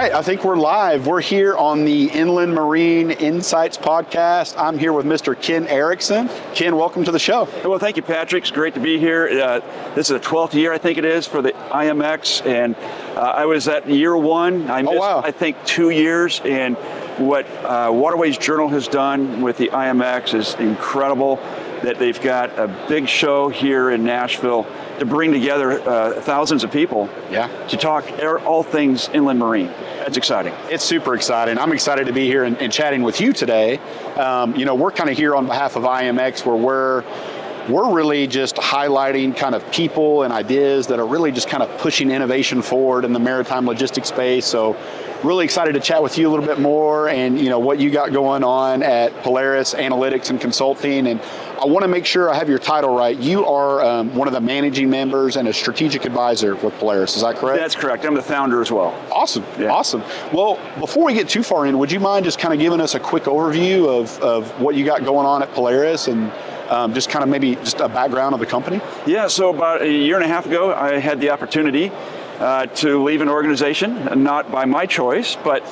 right, I think we're live. We're here on the Inland Marine Insights podcast. I'm here with Mr. Ken Eriksen. Ken, welcome to the show. Well, thank you, Patrick. It's great to be here. This is the 12th year, I think it is, for the IMX, and I was at year one. I missed, I think, 2 years, and what Waterways Journal has done with the IMX is incredible. That they've got a big show here in Nashville to bring together thousands of people to talk all things inland marine. That's exciting. It's super exciting. I'm excited to be here and chatting with you today. We're kind of here on behalf of IMX where we're really just highlighting kind of people and ideas that are really just kind of pushing innovation forward in the maritime logistics space. So really excited to chat with you a little bit more and what you got going on at Polaris Analytics and Consulting. And I want to make sure I have your title right. You are one of the managing members and a strategic advisor with Polaris. Is that correct? That's correct. I'm the founder as well. Awesome. Yeah. Awesome. Well, before we get too far in, would you mind just kind of giving us a quick overview of what you got going on at Polaris and just kind of maybe just a background of the company? Yeah, so about a year and a half ago, I had the opportunity to leave an organization, not by my choice, but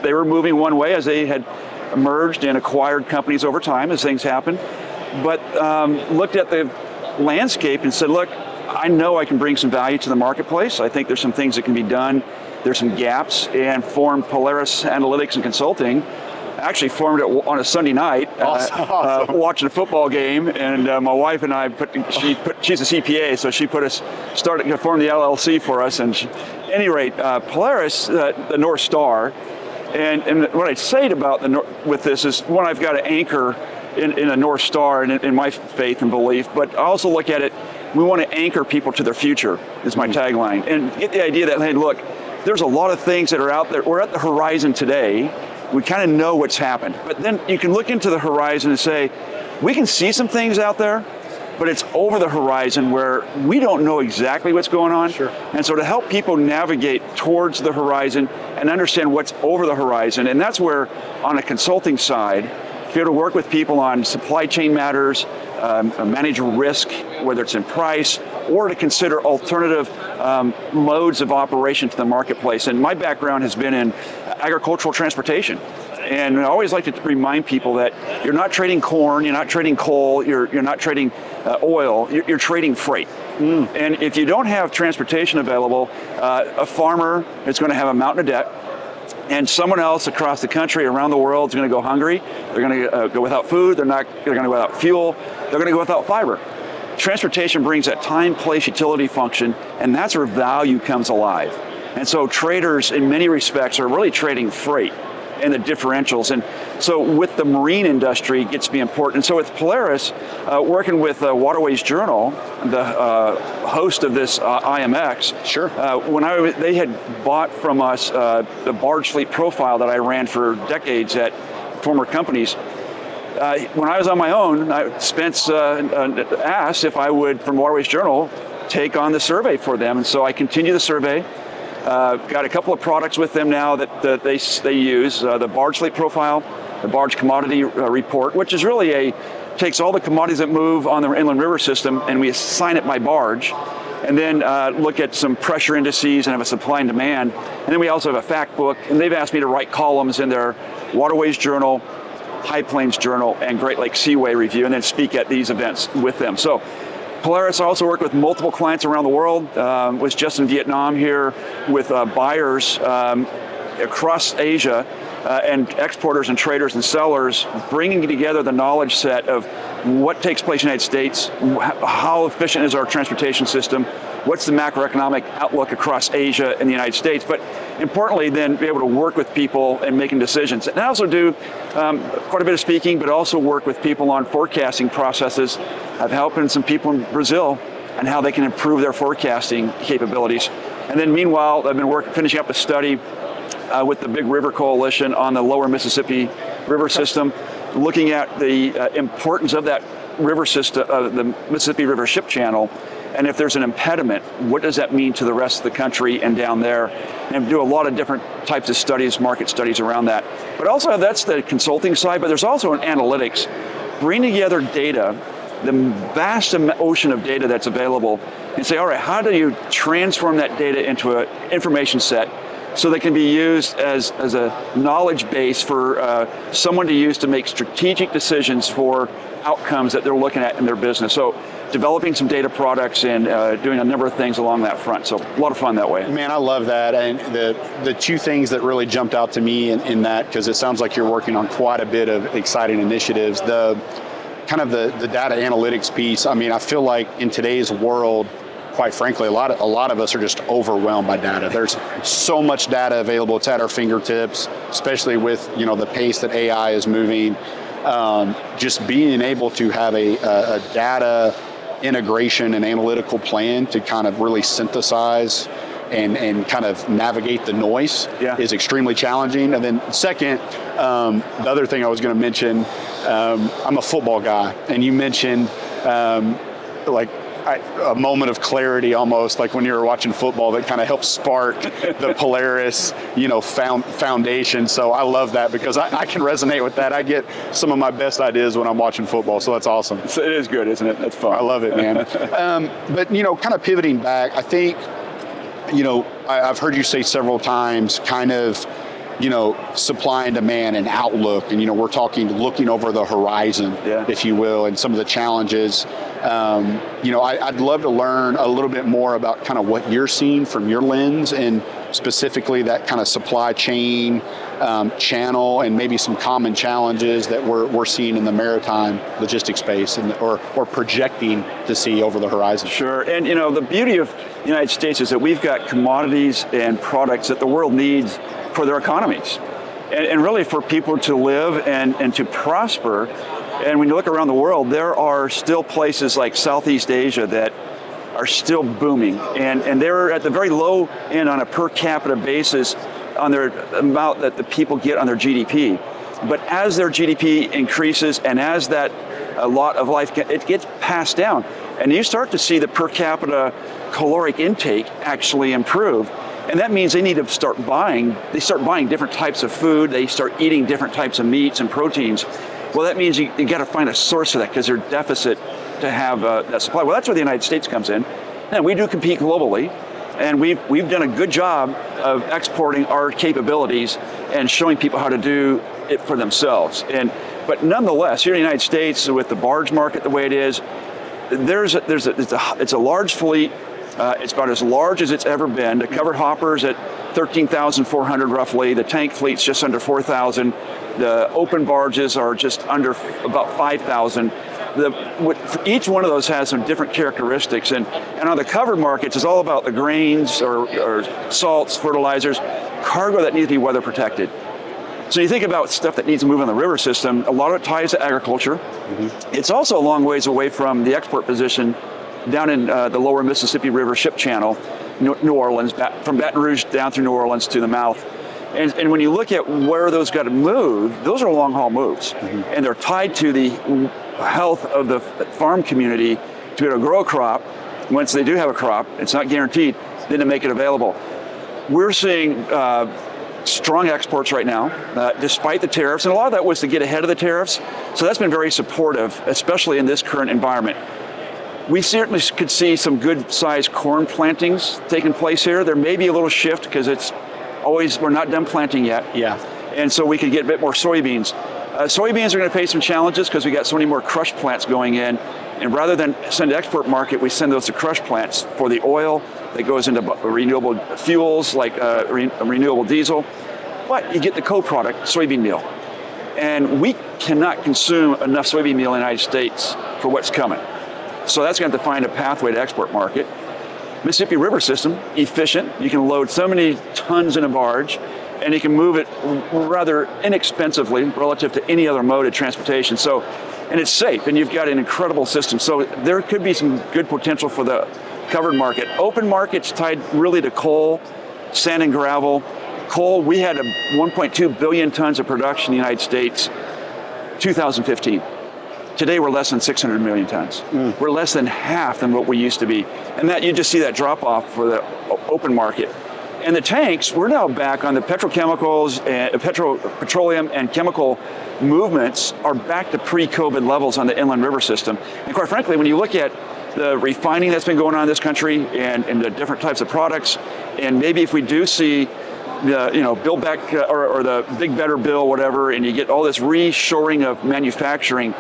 they were moving one way as they had merged and acquired companies over time as things happen. But looked at the landscape and said, look, I know I can bring some value to the marketplace. I think there's some things that can be done. There's some gaps, and formed Polaris Analytics and Consulting. Actually formed it on a Sunday night, awesome. Watching a football game, and my wife and I she's a CPA, so she formed the LLC for us. And at any rate, Polaris, the North Star, and what I'd say about with this is, one, I've got an anchor in a North Star and in my faith and belief, but I also look at it, we want to anchor people to their future, is my tagline, and get the idea that, hey, look, there's a lot of things that are out there. We're at the horizon today. We kind of know what's happened, but then you can look into the horizon and say, we can see some things out there, but it's over the horizon where we don't know exactly what's going on. Sure. And so to help people navigate towards the horizon and understand what's over the horizon, and that's where, on a consulting side, to be able to work with people on supply chain matters, manage risk, whether it's in price, or to consider alternative modes of operation to the marketplace. And my background has been in agricultural transportation. And I always like to remind people that you're not trading corn, you're not trading coal, you're not trading oil, you're trading freight. And if you don't have transportation available, a farmer is going to have a mountain of debt, and someone else across the country, around the world, is going to go hungry. They're going to go without food. They're going to go without fuel. They're going to go without fiber. Transportation brings that time, place, utility function, and that's where value comes alive. And so traders, in many respects, are really trading freight and the differentials. And so with the marine industry, it gets to be important. And so with Polaris, working with Waterways Journal, the host of this IMX, sure. They had bought from us the barge fleet profile that I ran for decades at former companies. When I was on my own, Spence asked if I would, from Waterways Journal, take on the survey for them. And so I continue the survey. Got a couple of products with them now that they use, the barge fleet profile, the barge commodity report, which is really takes all the commodities that move on the inland river system, and we assign it by barge, and then look at some pressure indices and have a supply and demand. And then we also have a fact book, and they've asked me to write columns in their Waterways Journal, High Plains Journal, and Great Lakes Seaway Review, and then speak at these events with them. So Polaris also worked with multiple clients around the world. Was just in Vietnam here with buyers across Asia and exporters and traders and sellers, bringing together the knowledge set of what takes place in the United States, how efficient is our transportation system, what's the macroeconomic outlook across Asia and the United States, but importantly then be able to work with people and making decisions. And I also do quite a bit of speaking, but also work with people on forecasting processes. I've helped some people in Brazil and how they can improve their forecasting capabilities. And then meanwhile, I've been finishing up a study with the Big River Coalition on the lower Mississippi River system, looking at the importance of that river system, the Mississippi River Ship Channel, and if there's an impediment, what does that mean to the rest of the country and down there? And do a lot of different types of studies, market studies around that. But also that's the consulting side, but there's also an analytics. Bring together data, the vast ocean of data that's available, and say, all right, how do you transform that data into an information set so they can be used as a knowledge base for someone to use to make strategic decisions for outcomes that they're looking at in their business. So developing some data products and doing a number of things along that front. So a lot of fun that way. Man, I love that. And the two things that really jumped out to me in that, because it sounds like you're working on quite a bit of exciting initiatives, the data analytics piece. I mean, I feel like in today's world, quite frankly, a lot of us are just overwhelmed by data. There's so much data available. It's at our fingertips, especially with the pace that AI is moving. Just being able to have a data integration and analytical plan to kind of really synthesize and kind of navigate the noise is extremely challenging. And then second, the other thing I was going to mention, I'm a football guy, and you mentioned a moment of clarity, almost like when you were watching football, that kind of helped spark the Polaris, foundation. So I love that, because I can resonate with that. I get some of my best ideas when I'm watching football. So that's awesome. It is good, isn't it? That's fun. I love it, man. But kind of pivoting back, I think, I've heard you say several times, kind of, supply and demand and outlook, and we're talking looking over the horizon, if you will, and some of the challenges. I'd love to learn a little bit more about kind of what you're seeing from your lens, and specifically that kind of supply chain channel, and maybe some common challenges that we're seeing in the maritime logistics space, or projecting to see over the horizon. Sure, and the beauty of the United States is that we've got commodities and products that the world needs for their economies, and really for people to live and to prosper. And when you look around the world, there are still places like Southeast Asia that are still booming, and they're at the very low end on a per capita basis on their amount that the people get on their GDP. But as their GDP increases, and as that a lot of life it gets passed down, and you start to see the per capita caloric intake actually improve. And that means they need to start buying. They start buying different types of food. They start eating different types of meats and proteins. Well, that means you got to find a source of that, because they're deficit to have that supply. Well, that's where the United States comes in, and we do compete globally, and we've done a good job of exporting our capabilities and showing people how to do it for themselves. But nonetheless, here in the United States, with the barge market the way it is, it's a large fleet. It's about as large as it's ever been. The covered hoppers at 13,400 roughly. The tank fleet's just under 4,000. The open barges are just under about 5,000. Each one of those has some different characteristics. And on the covered markets, it's all about the grains or salts, fertilizers, cargo that needs to be weather protected. So you think about stuff that needs to move on the river system, a lot of it ties to agriculture. Mm-hmm. It's also a long ways away from the export position down in the lower Mississippi River ship channel, New Orleans, from Baton Rouge down through New Orleans to the mouth. And when you look at where those got to move, those are long haul moves. Mm-hmm. And they're tied to the health of the farm community to be able to grow a crop. Once they do have a crop, it's not guaranteed, then to make it available. We're seeing strong exports right now, despite the tariffs, and a lot of that was to get ahead of the tariffs. So that's been very supportive, especially in this current environment. We certainly could see some good-sized corn plantings taking place here. There may be a little shift, because we're not done planting yet. Yeah. And so we could get a bit more soybeans. Soybeans are going to face some challenges, because we got so many more crush plants going in. And rather than send to export market, we send those to crush plants for the oil that goes into renewable fuels like renewable diesel. But you get the co-product, soybean meal. And we cannot consume enough soybean meal in the United States for what's coming. So that's going to find a pathway to export market. Mississippi River system, efficient. You can load so many tons in a barge, and you can move it rather inexpensively relative to any other mode of transportation. So, and it's safe, and you've got an incredible system. So there could be some good potential for the covered market. Open market's tied really to coal, sand and gravel. Coal, we had 1.2 billion tons of production in the United States, 2015. Today we're less than 600 million tons. We're less than half than what we used to be. And that you just see that drop off for the open market. And the tanks, we're now back on the petrochemicals, and petroleum and chemical movements are back to pre-COVID levels on the inland river system. And quite frankly, when you look at the refining that's been going on in this country and the different types of products, and maybe if we do see Build Back or the Big Better Bill, whatever, and you get all this reshoring of manufacturing,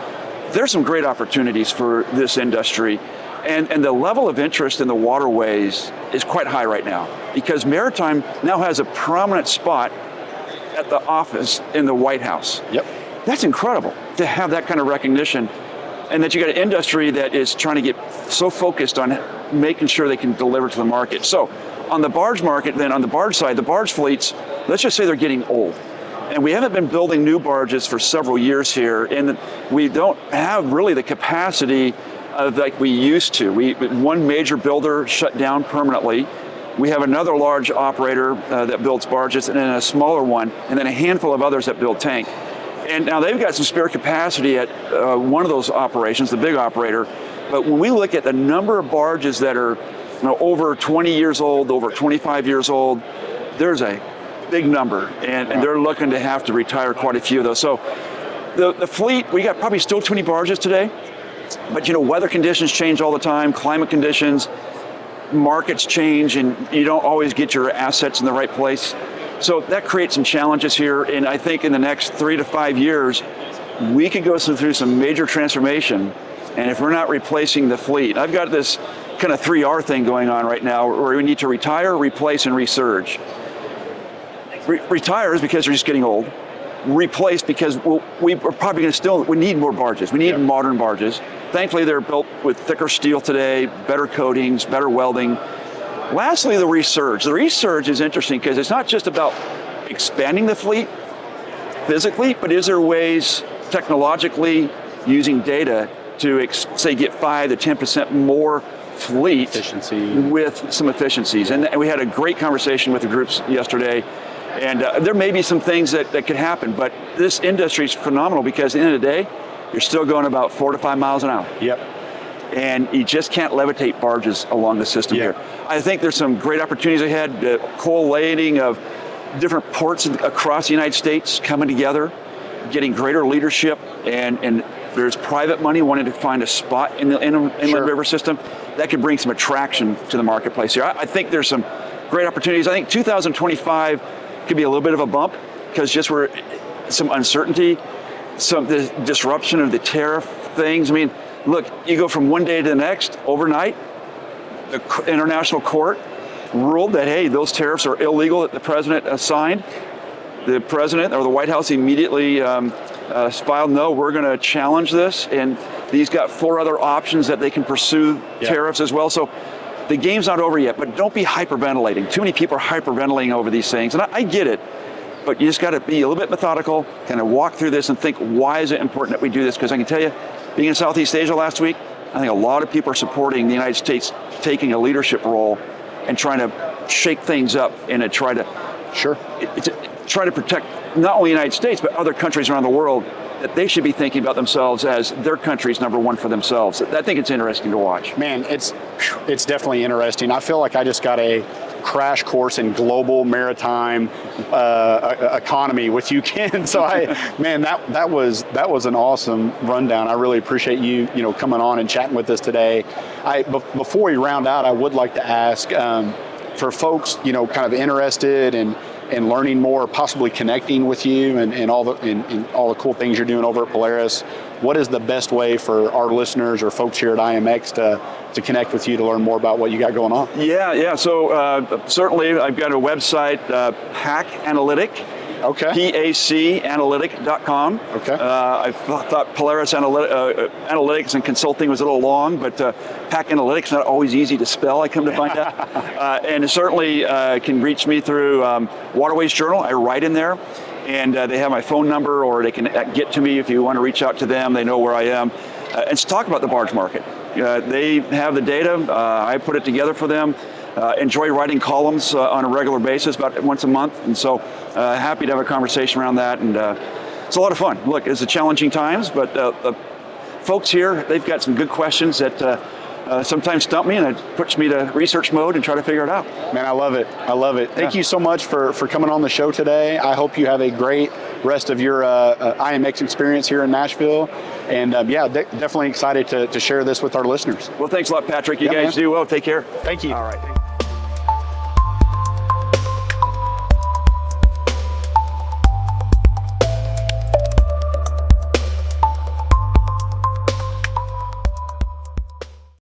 there's some great opportunities for this industry. And the level of interest in the waterways is quite high right now, because maritime now has a prominent spot at the office in the White House. Yep. That's incredible to have that kind of recognition, and that you got an industry that is trying to get so focused on making sure they can deliver to the market. So on the barge market, then on the barge side, the barge fleets, let's just say they're getting old. And we haven't been building new barges for several years here, and we don't have really the capacity like we used to. One major builder shut down permanently. We have another large operator that builds barges, and then a smaller one, and then a handful of others that build tank. And now they've got some spare capacity at one of those operations, the big operator. But when we look at the number of barges that are over 20 years old, over 25 years old, there's a big number, and they're looking to have to retire quite a few of those. So the fleet, we got probably still 20 barges today, but weather conditions change all the time, climate conditions, markets change, and you don't always get your assets in the right place. So that creates some challenges here, and I think in the next 3 to 5 years, we could go through some major transformation, and if we're not replacing the fleet, I've got this kind of 3R thing going on right now, where we need to retire, replace, and resurge. Retire is because they're just getting old. Replace because we're probably going to we need more barges. We need modern barges. Thankfully, they're built with thicker steel today, better coatings, better welding. Lastly, the resurge. The resurge is interesting because it's not just about expanding the fleet physically, but is there ways technologically using data to say get 5 to 10% more fleet efficiency with some efficiencies? And we had a great conversation with the groups yesterday. And there may be some things that could happen, but this industry is phenomenal because at the end of the day, you're still going about 4 to 5 miles an hour. Yep. And you just can't levitate barges along the system here. I think there's some great opportunities ahead, collating of different ports across the United States coming together, getting greater leadership, and there's private money wanting to find a spot in the inland river system that could bring some attraction to the marketplace here. I think there's some great opportunities. I think 2025 could be a little bit of a bump because just we're some uncertainty, the disruption of the tariff things. I mean, look, you go from one day to the next, overnight, the international court ruled that, hey, those tariffs are illegal that the president signed. The president or the White House immediately filed, no, we're going to challenge this, and these got 4 other options that they can pursue tariffs as well. So the game's not over yet, but don't be hyperventilating. Too many people are hyperventilating over these things, and I get it, but you just got to be a little bit methodical, kind of walk through this and think, why is it important that we do this? Because I can tell you, being in Southeast Asia last week, I think a lot of people are supporting the United States taking a leadership role and trying to shake things up and to try to try to protect not only the United States, but other countries around the world, that they should be thinking about themselves as their country's number one for themselves. I think it's interesting to watch. Man, it's definitely interesting. I feel like I just got a crash course in global maritime economy with you, Ken. So that was an awesome rundown. I really appreciate you coming on and chatting with us today. Before we round out, I would like to ask for folks kind of interested in learning more, possibly connecting with you and all the cool things you're doing over at Polaris. What is the best way for our listeners or folks here at IMX to connect with you to learn more about what you got going on? Yeah. So certainly I've got a website, PAC Analytic. Okay. PACanalytic.com. Okay. I thought Polaris Analytics and Consulting was a little long, but PAC Analytics not always easy to spell, I come to find out. And certainly can reach me through Waterways Journal. I write in there, and they have my phone number, or they can get to me if you want to reach out to them. They know where I am. And talk about the barge market. They have the data. I put it together for them. Enjoy writing columns on a regular basis, about once a month, and so happy to have a conversation around that, and it's a lot of fun. Look, it's a challenging times, but the folks here, they've got some good questions that sometimes stump me, and it puts me to research mode and try to figure it out. Man, I love it. Thank you so much for coming on the show today. I hope you have a great rest of your IMX experience here in Nashville. And definitely excited to share this with our listeners. Well, thanks a lot, Patrick. You guys do well. Take care. Thank you. All right.